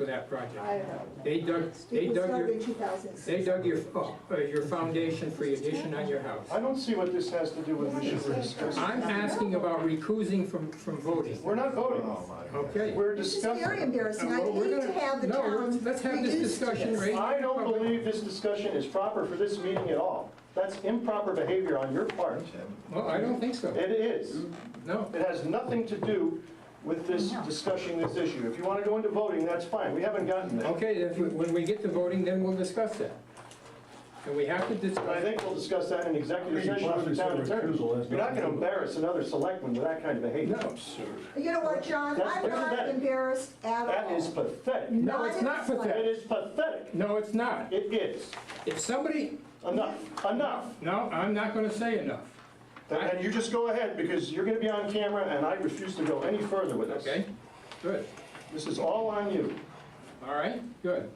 for that project. I don't know. They dug It was dug in 2006. they dug your foundation for your addition on your house. I don't see what this has to do with the issue we're discussing. I'm asking about recusing from voting. We're not voting. Okay. We're This is discussing. very embarrassing. I Well, we're hate gonna- to have the no, town let's have this reduced to discussion this. right now. I don't believe this discussion is proper for this meeting at all. That's improper behavior on your part. Well, I don't think so. It is. No. It has nothing to do with this discussing this issue. If you want to go into voting, that's fine. We haven't gotten there. Okay, when we get to voting, then we'll discuss that. And we have to But I discuss, think we'll discuss that in executive session with the town attorney. You're not going to embarrass another selectman with that kind of behavior. no. You know what, John? That's I'm not pathetic. embarrassed at all. That is pathetic. No, it's not in the pathetic. It is pathetic. No, it's not. It is. If somebody, Enough. Enough. no, I'm not gonna say enough. And you just go ahead, because you're going to be on camera, and I refuse to go any further with this. Okay, good. This is all on you. All right, good.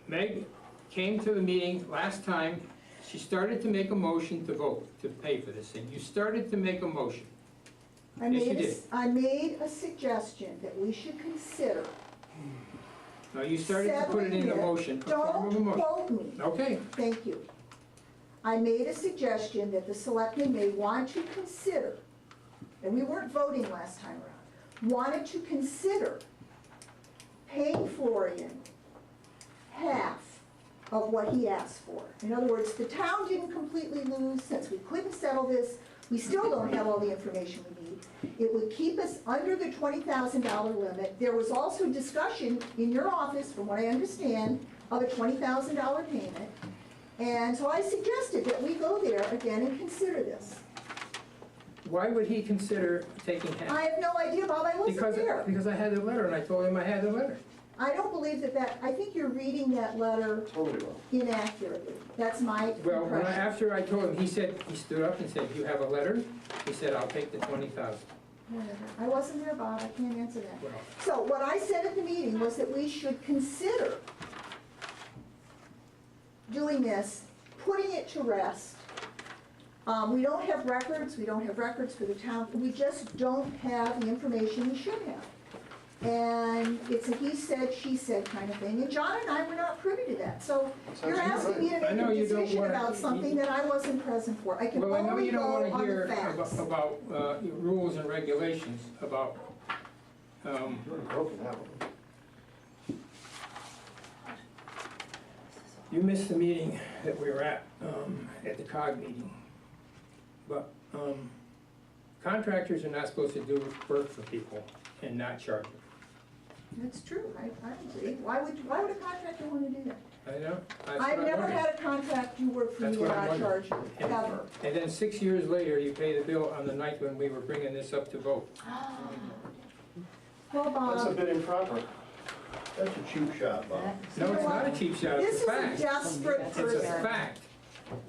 Meg came to the meeting last time. She started to make a motion to vote, to pay for this thing. You started to make a motion. Yes, you did. I made a suggestion that we should consider. No, you started to put it in a motion, a form of a Don't motion. quote me. Okay, Thank you. I made a suggestion that the selectmen may want to consider, and we weren't voting last time around, wanted to consider paying Florian half of what he asked for. In other words, the town didn't completely lose since we couldn't settle this. We still don't have all the information we need. It would keep us under the $20,000 limit. There was also discussion in your office, from what I understand, of a $20,000 payment. And so I suggested that we go there again and consider this. why would he consider taking half? I have no idea, Bob, I wasn't there. Because I had the letter, and I told him I had the letter. I don't believe that, I think you're reading that letter Totally wrong. inaccurately. That's my Well, impression. after I told him, he stood up and said, "You have a letter?" He said, "I'll take the 20,000. Whatever. I wasn't there, Bob, I can't answer that. Well, So what I said at the meeting was that we should consider doing this, putting it to rest. We don't have records for the town, we just don't have the information we should have. And it's a he said, she said kind of thing, and John and I were not privy to that. So you're asking me to I know make a you don't decision wanna- about something that I wasn't present for. I can Well, I know only you go don't want to on hear the facts. about rules and regulations, about, You already broken that one. you missed the meeting that we were at the COG meeting. But contractors are not supposed to do work for people and not charge them. That's true, I agree. Why would a contractor want to do that? I know. That's what I've I'm never wondering. had a contract do work for That's me and what I'm not charge you, And- ever. And then 6 years later, you pay the bill on the night when we were bringing this up to vote. Well, That's a Bob, bit improper. That's a cheap shot, Bob. No, it's not a cheap shot, this it's is a a fact. desperate It's a person. fact.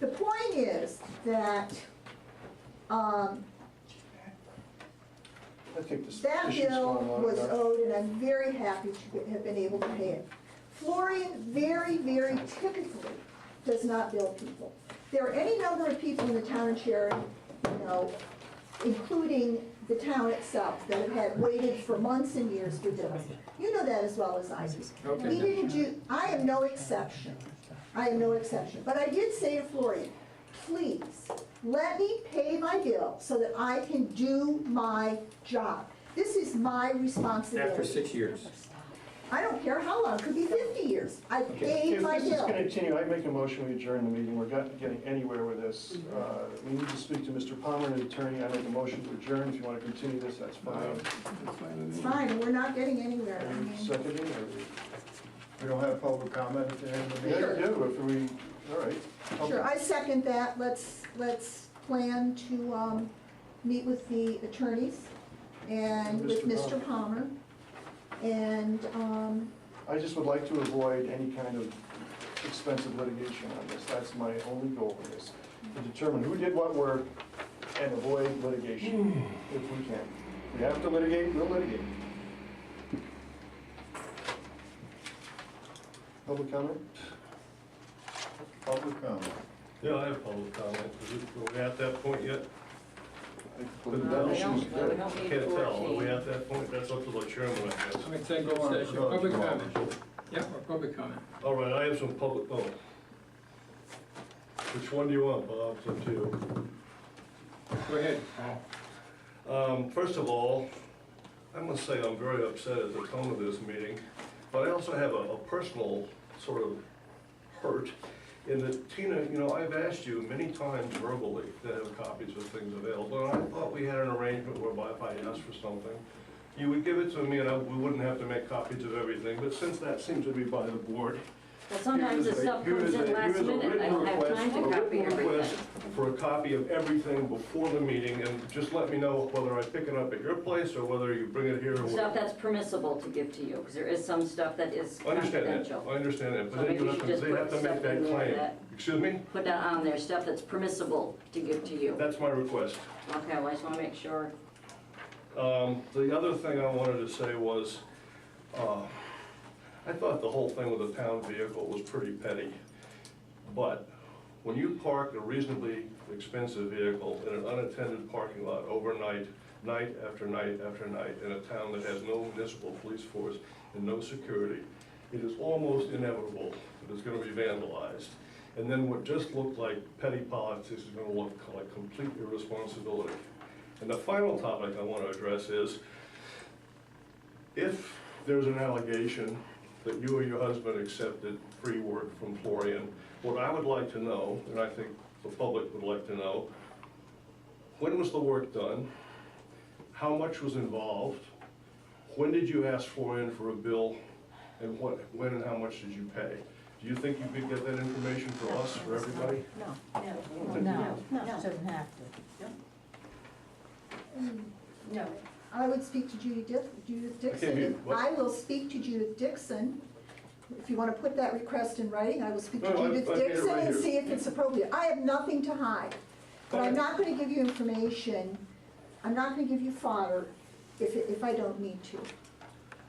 The point is that, I think this that issue's bill gone on was enough. owed, and I'm very happy to have been able to pay it. Florian very, very typically does not bill people. There are any number of people in the town of Sharon, including the town itself, that have had waited for months and years for bills. You know that as well as I do. Okay. He didn't do, I am no exception. I am no exception. But I did say to Florian, please, let me pay my bill so that I can do my job. This is my responsibility. After 6 years. I don't care how long, it could be 50 years. I paid If my this is bill. going to continue, I make a motion, we adjourn the meeting. We're not getting anywhere with this. We need to speak to Mr. Palmer, the attorney. I make a motion to adjourn. If you want to continue this, that's fine. It's fine, we're not getting anywhere. I mean, Seconding, or? We don't have public comment at the end of the Yeah, meeting? you do, if we, all right. Sure, I second that. Let's plan to meet with the attorneys and with Mr. Mr. Palmer. And, I just would like to avoid any kind of expensive litigation on this. That's my only goal in this. To determine who did what work and avoid litigation, if we can. If we have to litigate, we'll litigate. Public comment? Public comment. Yeah, I have public comment. Are we at that point yet? Put it down. I can't tell. Are we at that point? That's up to the chairman, I guess. non-executive Go on, session, go on, public go on. comment. Yep, or public comment. All right, I have some public, oh. Which one do you want, Bob? It's up to you. Go ahead. First of all, I must say I'm very upset at the tone of this meeting, but I also have a personal sort of hurt in that, Tina, you know, I've asked you many times verbally to have copies of things available, and I thought we had an arrangement whereby if I asked for something, you would give it to me and we wouldn't have to make copies of everything, but since that seems to be by the board, Well, sometimes the stuff comes in last minute, I don't have time to copy everything. for a copy of everything before the meeting, and just let me know whether I pick it up at your place or whether you bring it here or Stuff whatever. that's permissible to give to you, because there is some stuff that is I understand that, confidential. I understand that, So but then maybe you you should just they have put to make stuff that in there claim. that- Excuse me? Put that on there, stuff that's permissible to give to you. That's my request. Okay, well, I just want to make sure. The other thing I wanted to say was, I thought the whole thing with the town vehicle was pretty petty. But when you park a reasonably expensive vehicle in an unattended parking lot overnight, night after night after night, in a town that has no municipal police force and no security, it is almost inevitable that it's gonna be vandalized. And then what just looked like petty politics is gonna look like complete irresponsibility. And the final topic I want to address is, if there's an allegation that you or your husband accepted free work from Florian, what I would like to know, and I think the public would like to know, when was the work done? How much was involved? When did you ask Florian for a bill? And when and how much did you pay? Do you think you could get that information for us, for everybody? No, shouldn't have to. No. I would speak to Judith Dixon. Okay, what? I will speak to Judith Dixon. If you want to put that request in writing, I will speak to No, Judith I made it Dixon right and here. see if it's appropriate. I have nothing to hide. But I'm Okay. not going to give you information, I'm not going to give you fodder if I don't need to.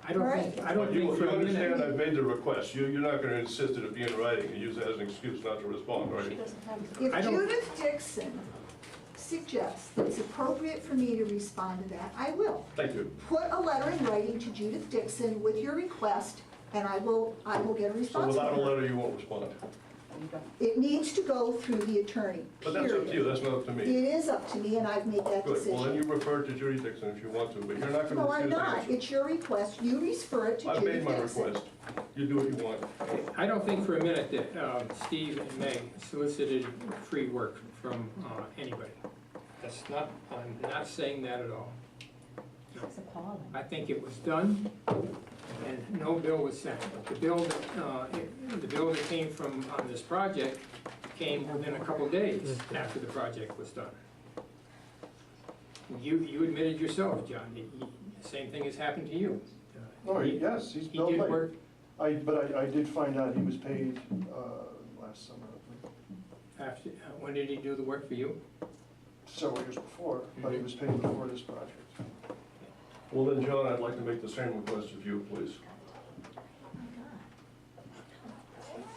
I don't think But you for a understand minute. I've made the request. You're not gonna insist that it be in writing and use that as an excuse not to respond, right? If I don't- Judith Dixon suggests that it's appropriate for me to respond to that, I will. Thank you. Put a letter in writing to Judith Dixon with your request, and I will get a So response without a from her. letter, you won't respond. It needs to go through the attorney, But that's up to you, period. that's not up to me. It is up to me, and I've made that Good, well, then you decision. refer to Judy Dixon if you want to, but you're not gonna No, I'm refuse the not. answer. It's your request. You refer it to I've made Judith my Dixon. request. You do what you want. I don't think for a minute that Steve and Meg solicited free work from anybody. That's not, I'm not saying that at all. It's appalling. I think it was done, and no bill was sent. The bill that came from, on this project, came within a couple days after the project was done. You admitted yourself, John, the same thing has happened to you. No, yes, he's He billed did late. work, But I did find out he was paid last summer, after, when did he do the work for you? several years before, but he was paid before this project. Well, then, John, I'd like to make the same request of you, please.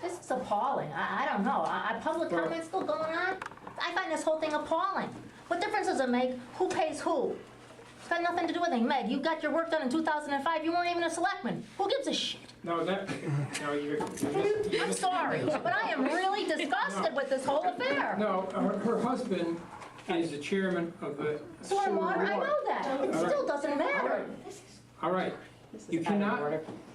This is appalling. I don't know. Public comment still going on? I find this whole thing appalling. What difference does it make who pays who? It's got nothing to do with it. Meg, you got your work done in 2005. You weren't even a selectman. Who gives a shit? No, you're. I'm sorry, but I am really disgusted with this whole affair. No, her husband is the chairman of the sewer Stormwater, I board. know that. It still doesn't matter. All right, you cannot,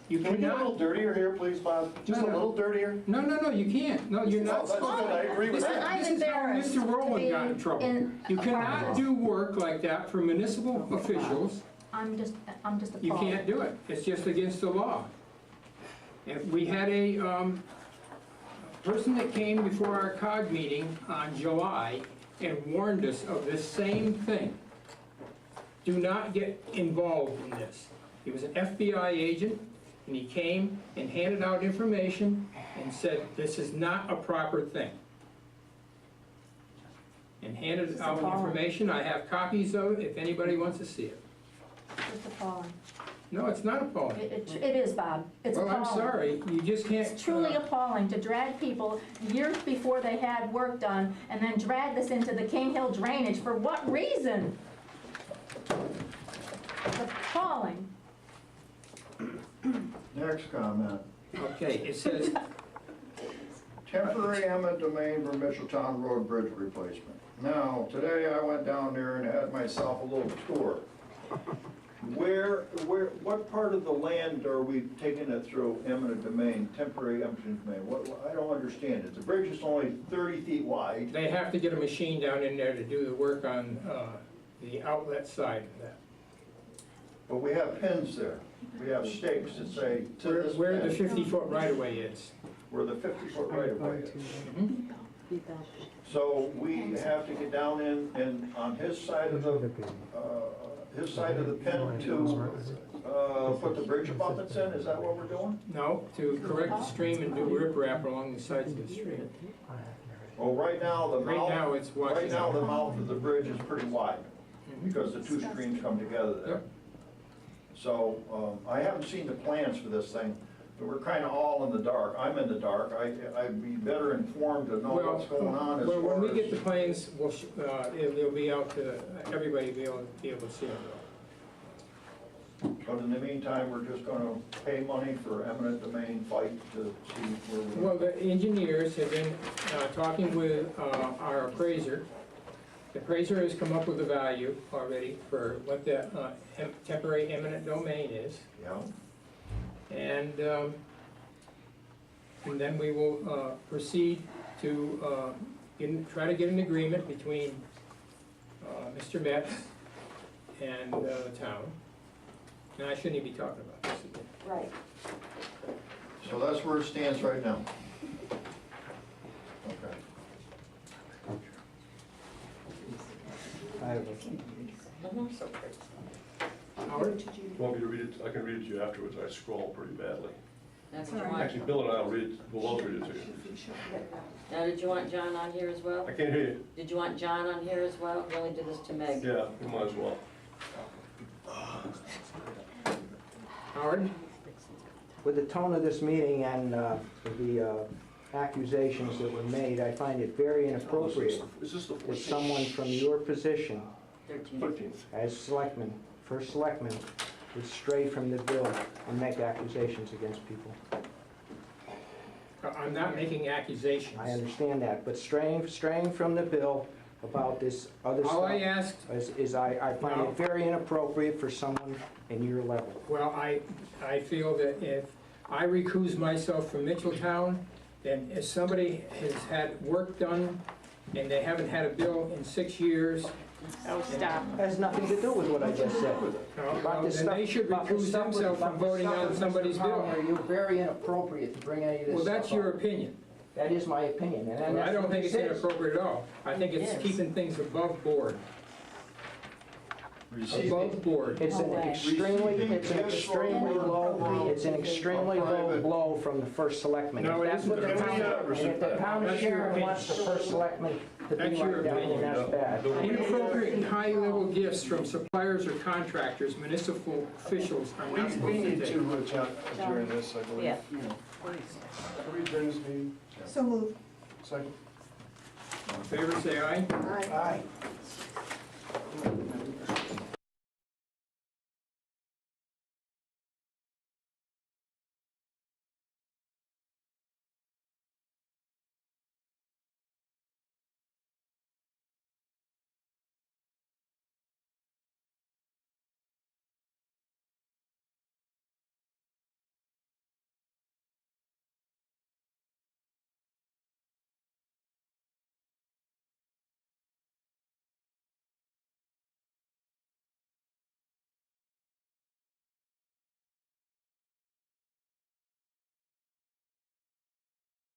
you Can we get a little cannot, dirtier here, please, Bob? Just a No, no. little dirtier? no, you can't. No, you're No, not. that's good, I agree with Listen, that. I'm This is how embarrassed Mr. to Rowland be got in trouble. You a part of cannot this. do work like that for municipal officials. I'm just appalled. You can't do it. It's just against the law. And we had a person that came before our COG meeting on July and warned us of this same thing. Do not get involved in this. He was an FBI agent, and he came and handed out information and said, this is not a proper thing. And handed out information. I have copies of it if anybody wants to see it. It's appalling. No, it's not appalling. It is, Bob. It's Well, appalling. I'm sorry, you just can't. It's truly uh, appalling to drag people years before they had work done and then drag this into the King Hill drainage. For what reason? It's appalling. Next comment. Okay, it says, Temporary eminent domain for Mitchelltown Road Bridge replacement. Now, today I went down there and had myself a little tour. What part of the land are we taking it through eminent domain, temporary eminent domain? I don't understand it. The bridge is only 30 feet wide. they have to get a machine down in there to do the work on the outlet side of that. But we have pins there. We have stakes that say to this Where the pin, 50-foot right-of-way is. where the 50-foot right-of-way is. Mhm. So we have to get down in and on his side of the pin to put the bridge abutments in, is that what we're doing? No, to correct the stream and do riprap along the sides of the stream. Well, right now, the Right now, mouth, it's washing right now, the out. mouth of the bridge is pretty wide, because the two streams come together there. Yep. So, I haven't seen the plans for this thing, but we're kinda all in the dark. I'm in the dark. I'd be better informed to know what's going on as Well, when we get the far as. plans, it'll be out to, everybody will be able to see it. But in the meantime, we're just gonna pay money for eminent domain fight to see where we. Well, the engineers have been talking with our appraiser. The appraiser has come up with a value already for what the temporary eminent domain is. Yeah, And then we will proceed to try to get an agreement between Mr. Metz and the town. And I shouldn't even be talking about this again. Right. so that's where it stands right now. Okay. Howard? Want me to read it? I can read it to you afterwards. I scroll pretty badly. That's what you want. Actually, Bill and I will read it, we'll both read it to you. Now, did you want John on here as well? I can't hear you. Did you want John on here as well? We only did this to Meg. Yeah, you might as well. Howard? With the tone of this meeting and the accusations that were made, I find it very inappropriate Is this the that 14th? someone from your position 13. 13th. as selectman, first selectman, would stray from the bill and make accusations against people. I'm not making accusations. I understand that, but straying from the bill about this other All I stuff asked, I find No. it very inappropriate for someone in your level. well, I feel that if I recuse myself from Mitchelltown, then if somebody has had work done and they haven't had a bill in 6 years, Oh, stop. Has nothing to do with what I just said. About this then they stuff- should about this recuse stuff with- themselves from about this voting stuff on with somebody's Mr. bill. Palmer, You're very inappropriate to bring any of this Well, stuff that's your up. opinion. That is my opinion, and I that's don't what think this it's is. inappropriate at all. I think it's It is. keeping things above board. Above board. It's an No way. extremely low, it's an extremely low Private. blow from the first selectman. No, If it that's what the isn't. town, and if the town of That's your Sharon opinion. wants the first selectman to be That's your like that, opinion. then that's bad. Inappropriate and high-level gifts from suppliers or contractors, municipal officials are not We supposed need to take. to adjourn this, I believe. Yeah. Can we adjourn this meeting? So moved. Second? All in favor, say aye. Aye. Aye.